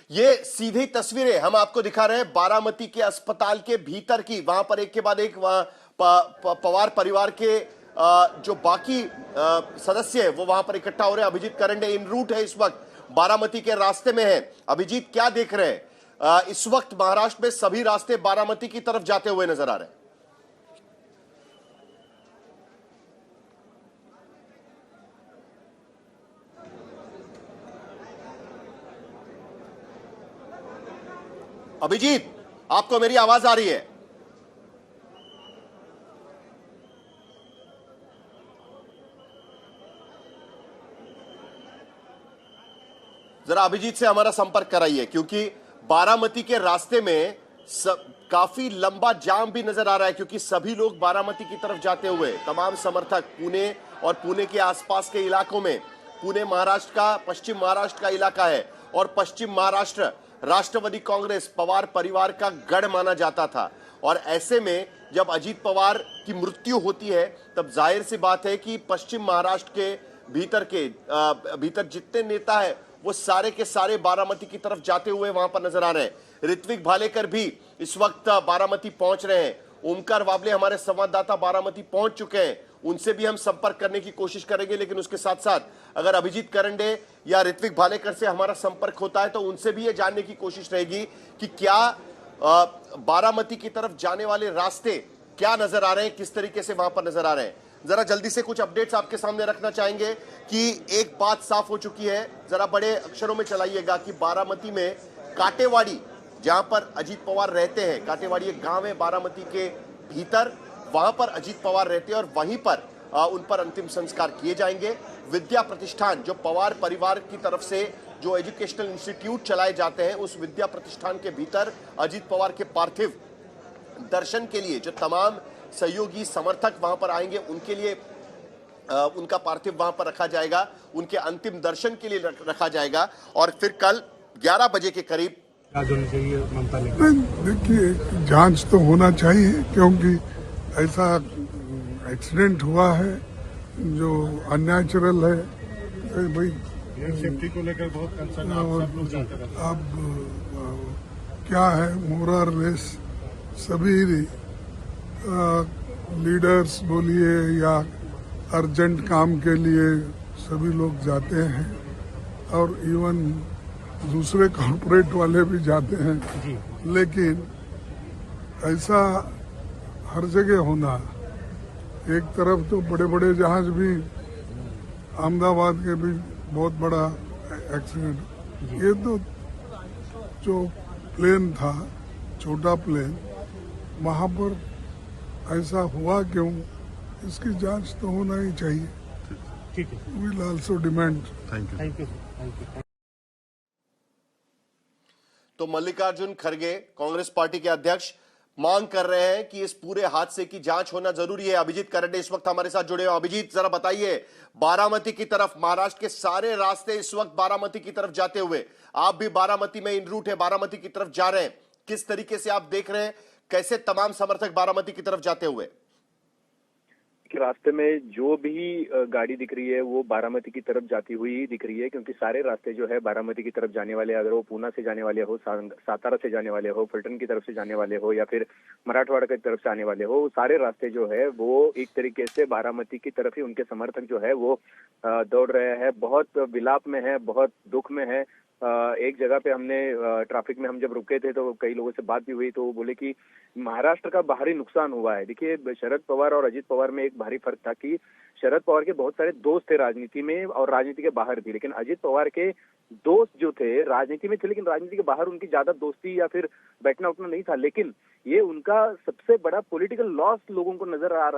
ये सीधी तस्वीरें हम आपको दिखा रहे हैं बारामती के अस्पताल के भीतर की। वहां पर एक के बाद एक पवार परिवार के जो बाकी सदस्य है वो वहां पर इकट्ठा हो रहे हैं। अभिजीत करंडे इन रूट है, इस वक्त बारामती के रास्ते में है। अभिजीत, क्या देख रहे हैं? इस वक्त महाराष्ट्र में सभी रास्ते बारामती की तरफ जाते हुए नजर आ रहे हैं। अभिजीत, आपको मेरी आवाज आ रही है? जरा अभिजीत से हमारा संपर्क कराइए, क्योंकि बारामती के रास्ते में काफी लंबा जाम भी नजर आ रहा है, क्योंकि सभी लोग बारामती की तरफ जाते हुए, तमाम समर्थक पुणे और पुणे के आसपास के इलाकों में, पुणे महाराष्ट्र का, पश्चिम महाराष्ट्र का इलाका है और पश्चिम महाराष्ट्र राष्ट्रवादी कांग्रेस पवार परिवार का गढ़ माना जाता था। और ऐसे में जब अजीत पवार की मृत्यु होती है तब जाहिर सी बात है कि पश्चिम महाराष्ट्र के भीतर जितने नेता है वो सारे के सारे बारामती की तरफ जाते हुए वहां पर नजर आ रहे हैं। ऋत्विक भालेकर भी इस वक्त बारामती पहुंच रहे हैं। ओमकार वाबले हमारे संवाददाता बारामती पहुंच चुके हैं, उनसे भी हम संपर्क करने की कोशिश करेंगे। लेकिन उसके साथ साथ अगर अभिजीत करंडे या ऋत्विक भालेकर से हमारा संपर्क होता है तो उनसे भी ये जानने की कोशिश रहेगी कि क्या बारामती की तरफ जाने वाले रास्ते क्या नजर आ रहे हैं, किस तरीके से वहां पर नजर आ रहे हैं। जरा जल्दी से कुछ अपडेट्स आपके सामने रखना चाहेंगे कि एक बात साफ हो चुकी है, जरा बड़े अक्षरों में चलाइएगा, कि बारामती में काटेवाड़ी, जहां पर अजीत पवार रहते हैं, काटेवाड़ी एक गांव है बारामती के भीतर, वहां पर अजीत पवार रहते हैं और वहीं पर उन पर अंतिम संस्कार किए जाएंगे। विद्या प्रतिष्ठान, जो पवार परिवार की तरफ से जो एजुकेशनल इंस्टीट्यूट चलाए जाते हैं, उस विद्या प्रतिष्ठान के भीतर अजीत पवार के पार्थिव दर्शन के लिए जो तमाम सहयोगी समर्थक वहां पर आएंगे उनके लिए उनका पार्थिव वहां पर रखा जाएगा, उनके अंतिम दर्शन के लिए रखा जाएगा और फिर कल 11 बजे के करीब देखिए, जांच तो होना चाहिए, क्योंकि ऐसा एक्सीडेंट हुआ है जो अननेचुरल है। भाई सेफ्टी को लेकर बहुत कंसर्न है। अब क्या है, मोरर लेस सभी लीडर्स बोलिए या अर्जेंट काम के लिए सभी लोग जाते हैं और इवन दूसरे कॉर्पोरेट वाले भी जाते हैं, लेकिन ऐसा हर जगह होना, एक तरफ तो बड़े बड़े जहाज भी, अहमदाबाद के भी बहुत बड़ा एक्सीडेंट, ये तो जो प्लेन था, छोटा प्लेन, वहाँ पर ऐसा हुआ क्यों, इसकी जांच तो होना ही चाहिए। ठीक है, will also demand. Thank you. तो मल्लिकार्जुन खड़गे, कांग्रेस पार्टी के अध्यक्ष, मांग कर रहे हैं कि इस पूरे हादसे की जांच होना जरूरी है। अभिजीत करंडे इस वक्त हमारे साथ जुड़े हैं। अभिजीत, जरा बताइए, बारामती की तरफ, महाराष्ट्र के सारे रास्ते इस वक्त बारामती की तरफ जाते हुए, आप भी बारामती में इन रूट है, बारामती की तरफ जा रहे हैं, किस तरीके से आप देख रहे हैं, कैसे तमाम समर्थक बारामती की तरफ जाते हुए? रास्ते में जो भी गाड़ी दिख रही है वो बारामती की तरफ जाती हुई दिख रही है, क्योंकि सारे रास्ते जो है बारामती की तरफ जाने वाले, अगर वो पूना से जाने वाले हो, सातारा से जाने वाले हो, फलटन की तरफ से जाने वाले हो या फिर मराठवाड़ा की तरफ से आने वाले हो, सारे रास्ते जो है वो एक तरीके से बारामती की तरफ ही उनके समर्थक जो है वो दौड़ रहे हैं। बहुत विलाप में है, बहुत दुख में है। एक जगह पे हमने ट्रैफिक में हम जब रुके थे तो कई लोगों से बात भी हुई, तो वो बोले कि महाराष्ट्र का भारी नुकसान हुआ है। देखिए, शरद पवार और अजीत पवार में एक भारी फर्क था कि शरद पवार के बहुत सारे दोस्त थे राजनीति में और राजनीति के बाहर भी, लेकिन अजीत पवार के दोस्त जो थे राजनीति में थे लेकिन राजनीति के बाहर उनकी ज्यादा दोस्ती या फिर बैठना उठना नहीं था। लेकिन ये उनका सबसे बड़ा पॉलिटिकल लॉस लोगों को नजर आ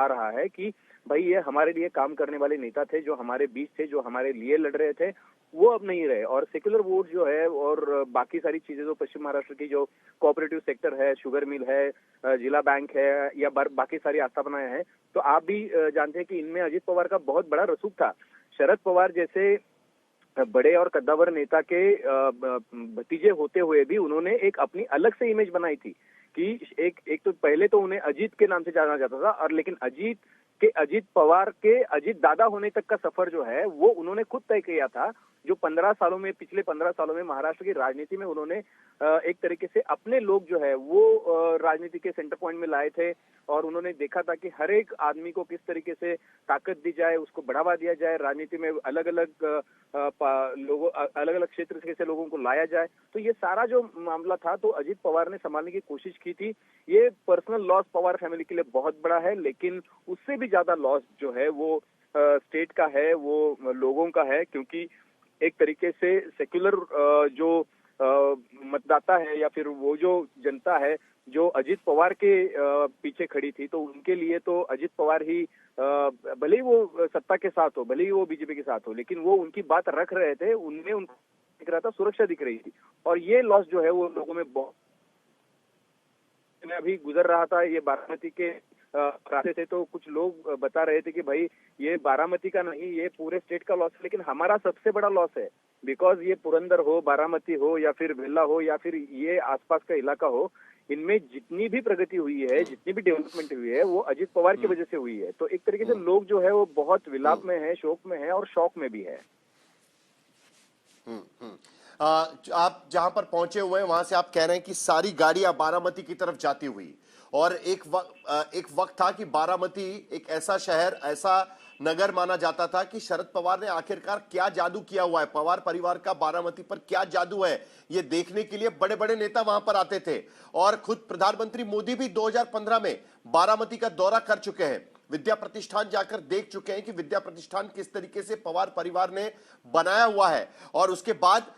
रहा है कि भाई ये हमारे लिए काम करने वाले नेता थे, जो हमारे बीच थे, जो हमारे लिए लड़ रहे थे, वो अब नहीं रहे। और सेक्युलर वोट जो है और बाकी सारी चीजें जो पश्चिम महाराष्ट्र की जो कोऑपरेटिव सेक्टर है, शुगर मिल है, जिला बैंक है या बाकी सारी आस्थापनाएं हैं, तो आप भी जानते हैं कि इनमें अजीत पवार का बहुत बड़ा रसूख था। शरद पवार जैसे बड़े और कद्दावर नेता के भतीजे होते हुए भी उन्होंने एक अपनी अलग से इमेज बनाई थी कि एक तो पहले तो उन्हें अजीत के नाम से जाना जाता था, और लेकिन अजीत पवार के अजीत दादा होने तक का सफर जो है वो उन्होंने खुद तय किया था जो 15 सालों में, पिछले 15 सालों में महाराष्ट्र की राजनीति में उन्होंने एक तरीके से अपने लोग जो है वो राजनीति के सेंटर पॉइंट में लाए थे और उन्होंने देखा था कि हर एक आदमी को किस तरीके से ताकत दी जाए, उसको बढ़ावा दिया जाए, राजनीति में अलग अलग लोगों, अलग अलग क्षेत्र से लोगों को लाया जाए। तो ये सारा जो मामला था तो अजित पवार ने संभालने की कोशिश की थी। ये पर्सनल लॉस पवार फैमिली के लिए बहुत बड़ा है, लेकिन उससे भी ज्यादा लॉस जो है वो स्टेट का है, वो लोगों का है, क्योंकि एक तरीके से सेक्युलर जो मतदाता है या फिर वो जो जनता है जो अजित पवार के पीछे खड़ी थी, तो उनके लिए तो अजित पवार ही, भले ही वो सत्ता के साथ हो, भले ही वो बीजेपी के साथ हो, लेकिन वो उनकी बात रख रहे थे, उनमें उनको दिख रहा था, सुरक्षा दिख रही थी। और ये लॉस जो है वो लोगों में बहुत, मैं अभी गुजर रहा था ये बारामती के रास्ते से, तो कुछ लोग बता रहे थे कि भाई ये बारामती का नहीं, ये पूरे स्टेट का लॉस है, लेकिन हमारा सबसे बड़ा लॉस है। बिकॉज ये पुरंदर हो, बारामती हो या फिर वेल्ला हो या फिर ये आसपास का इलाका हो, इनमें जितनी भी प्रगति हुई है, जितनी भी डेवलपमेंट हुई है, वो अजित पवार की वजह से हुई है। तो एक तरीके से लोग जो है वो बहुत विलाप में है, शोक में है और शौक में भी है। आप जहां पर पहुंचे हुए हैं वहां से आप कह रहे हैं कि सारी गाड़ियां बारामती की तरफ जाती हुई, और एक वक्त था कि बारामती एक ऐसा शहर, ऐसा नगर माना जाता था कि शरद पवार ने आखिरकार क्या जादू किया हुआ है, पवार परिवार का बारामती पर क्या जादू है, ये देखने के लिए बड़े बड़े नेता वहां पर आते थे। और खुद प्रधानमंत्री मोदी भी 2015 में बारामती का दौरा कर चुके हैं, विद्या प्रतिष्ठान जाकर देख चुके हैं कि विद्या प्रतिष्ठान किस तरीके से पवार परिवार ने बनाया हुआ है। और उसके बाद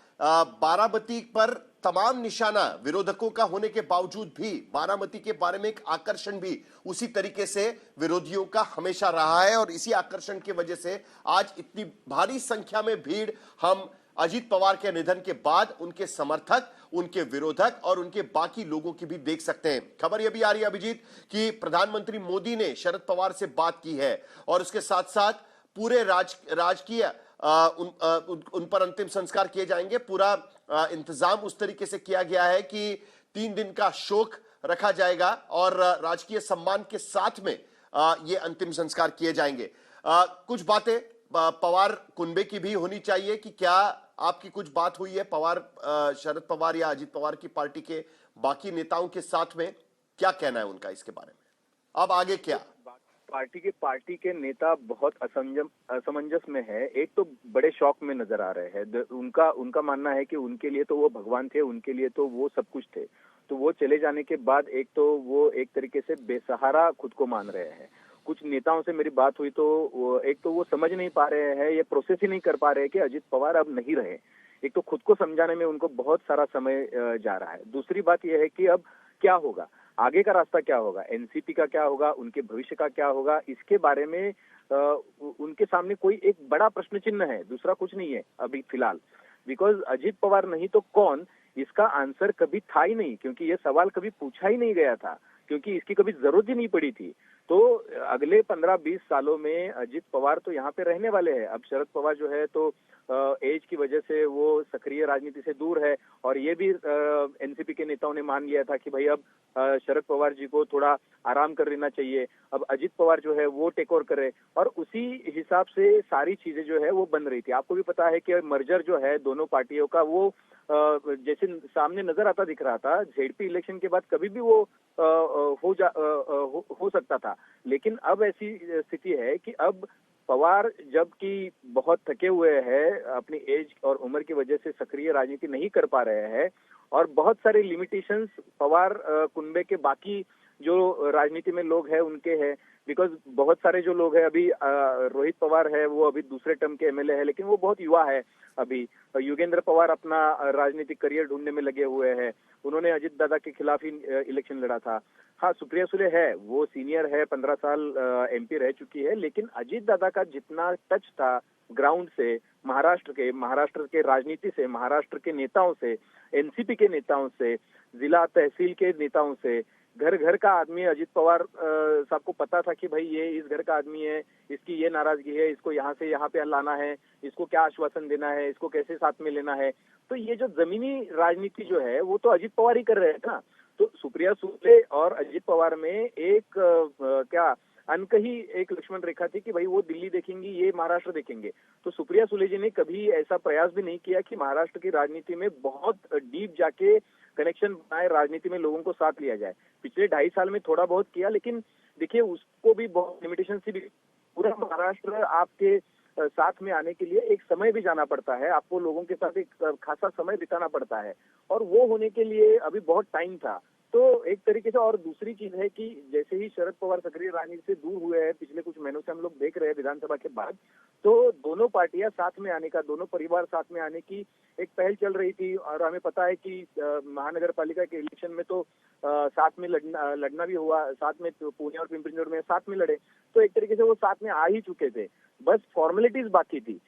बारामती पर तमाम निशाना विरोधकों का होने के बावजूद भी बारामती के बारे में एक आकर्षण भी उसी तरीके से विरोधियों का हमेशा रहा है। और इसी आकर्षण की वजह से आज इतनी भारी संख्या में भीड़ हम अजित पवार के निधन के बाद उनके समर्थक, उनके विरोधक और उनके बाकी लोगों की भी देख सकते हैं। खबर यह भी आ रही है अभिजीत कि प्रधानमंत्री मोदी ने शरद पवार से बात की है और उसके साथ साथ पूरे राजकीय उन पर अंतिम संस्कार किए जाएंगे। पूरा इंतजाम उस तरीके से किया गया है कि 3 दिन का शोक रखा जाएगा और राजकीय सम्मान के साथ में ये अंतिम संस्कार किए जाएंगे। कुछ बातें पवार कुनबे की भी होनी चाहिए कि क्या आपकी कुछ बात हुई है पवार, शरद पवार या अजित पवार की पार्टी के बाकी नेताओं के साथ में? क्या कहना है उनका इसके बारे में, अब आगे क्या? पार्टी के नेता बहुत असमंजस में है। एक तो बड़े शौक में नजर आ रहे हैं। उनका मानना है कि उनके लिए तो वो भगवान थे, उनके लिए तो वो सब कुछ थे। तो वो चले जाने के बाद एक तो वो एक तरीके से बेसहारा खुद को मान रहे हैं। कुछ नेताओं से मेरी बात हुई तो एक तो वो समझ नहीं पा रहे हैं, ये प्रोसेस ही नहीं कर पा रहे कि अजित पवार अब नहीं रहे। एक तो खुद को समझाने में उनको बहुत सारा समय जा रहा है। दूसरी बात यह है कि अब क्या होगा, आगे का रास्ता क्या होगा, एनसीपी का क्या होगा, उनके भविष्य का क्या होगा, इसके बारे में उनके सामने कोई एक बड़ा प्रश्न चिन्ह है, दूसरा कुछ नहीं है अभी फिलहाल। बिकॉज अजित पवार नहीं तो कौन, इसका आंसर कभी था ही नहीं, क्योंकि ये सवाल कभी पूछा ही नहीं गया था, क्योंकि इसकी कभी जरूरत ही नहीं पड़ी थी। तो अगले 15-20 सालों में अजित पवार तो यहाँ पे रहने वाले हैं। अब शरद पवार जो है तो एज की वजह से वो सक्रिय राजनीति से दूर है, और ये भी एनसीपी के नेताओं ने मान लिया था कि भाई अब शरद पवार जी को थोड़ा आराम कर लेना चाहिए, अब अजित पवार जो है वो टेक ओवर करे, और उसी हिसाब से सारी चीजें जो है वो बन रही थी। आपको भी पता है कि मर्जर जो है दोनों पार्टियों का वो जैसे सामने नजर आता दिख रहा था। जेडपी इलेक्शन के बाद कभी भी वो हो सकता था, लेकिन अब ऐसी स्थिति है कि अब पवार जबकि बहुत थके हुए हैं, अपनी एज और उम्र की वजह से सक्रिय राजनीति नहीं कर पा रहे हैं, और बहुत सारे लिमिटेशंस पवार कुनबे के बाकी जो राजनीति में लोग हैं उनके हैं। बिकॉज बहुत सारे जो लोग हैं अभी, रोहित पवार है वो अभी दूसरे टर्म के एमएलए है, लेकिन वो बहुत युवा है अभी। योगेंद्र पवार अपना राजनीतिक करियर ढूंढने में लगे हुए हैं, उन्होंने अजित दादा के खिलाफ ही इलेक्शन लड़ा था। हाँ, सुप्रिया सुले है, वो सीनियर है, 15 साल एमपी रह चुकी है, लेकिन अजित दादा का जितना टच था ग्राउंड से, महाराष्ट्र के राजनीति से, महाराष्ट्र के नेताओं से, एनसीपी के नेताओं से, जिला तहसील के नेताओं से, घर घर का आदमी अजित पवार साहब को पता था कि भाई ये इस घर का आदमी है, इसकी ये नाराजगी है, इसको यहाँ से यहाँ पे लाना है, इसको क्या आश्वासन देना है, इसको कैसे साथ में लेना है। तो ये जो जमीनी राजनीति जो है वो तो अजित पवार ही कर रहे हैं ना। तो सुप्रिया सुले और अजित पवार में एक क्या अनकही एक लक्ष्मण रेखा थी कि भाई वो दिल्ली देखेंगी, ये महाराष्ट्र देखेंगे। तो सुप्रिया सुले जी ने कभी ऐसा प्रयास भी नहीं किया कि महाराष्ट्र की राजनीति में बहुत डीप जाके कनेक्शन बनाए, राजनीति में लोगों को साथ लिया जाए। पिछले 2.5 साल में थोड़ा बहुत किया, लेकिन देखिए उसको भी बहुत लिमिटेशन थी। पूरा महाराष्ट्र आपके साथ में आने के लिए एक समय भी जाना पड़ता है, आपको लोगों के साथ एक खासा समय बिताना पड़ता है, और वो होने के लिए अभी बहुत टाइम था। तो एक तरीके से, और दूसरी चीज है कि जैसे ही शरद पवार सक्रिय राजनीति से दूर हुए हैं, पिछले कुछ महीनों से हम लोग देख रहे हैं विधानसभा के बाद, तो दोनों पार्टियां साथ में आने का, दोनों परिवार साथ में आने की एक पहल चल रही थी। और हमें पता है कि महानगर पालिका के इलेक्शन में तो साथ में लड़ना भी हुआ, साथ में तो पुणे और पिंपरी चिंचवड में साथ में लड़े, तो एक तरीके से वो साथ में आ ही चुके थे, बस फॉर्मेलिटीज बाकी थी।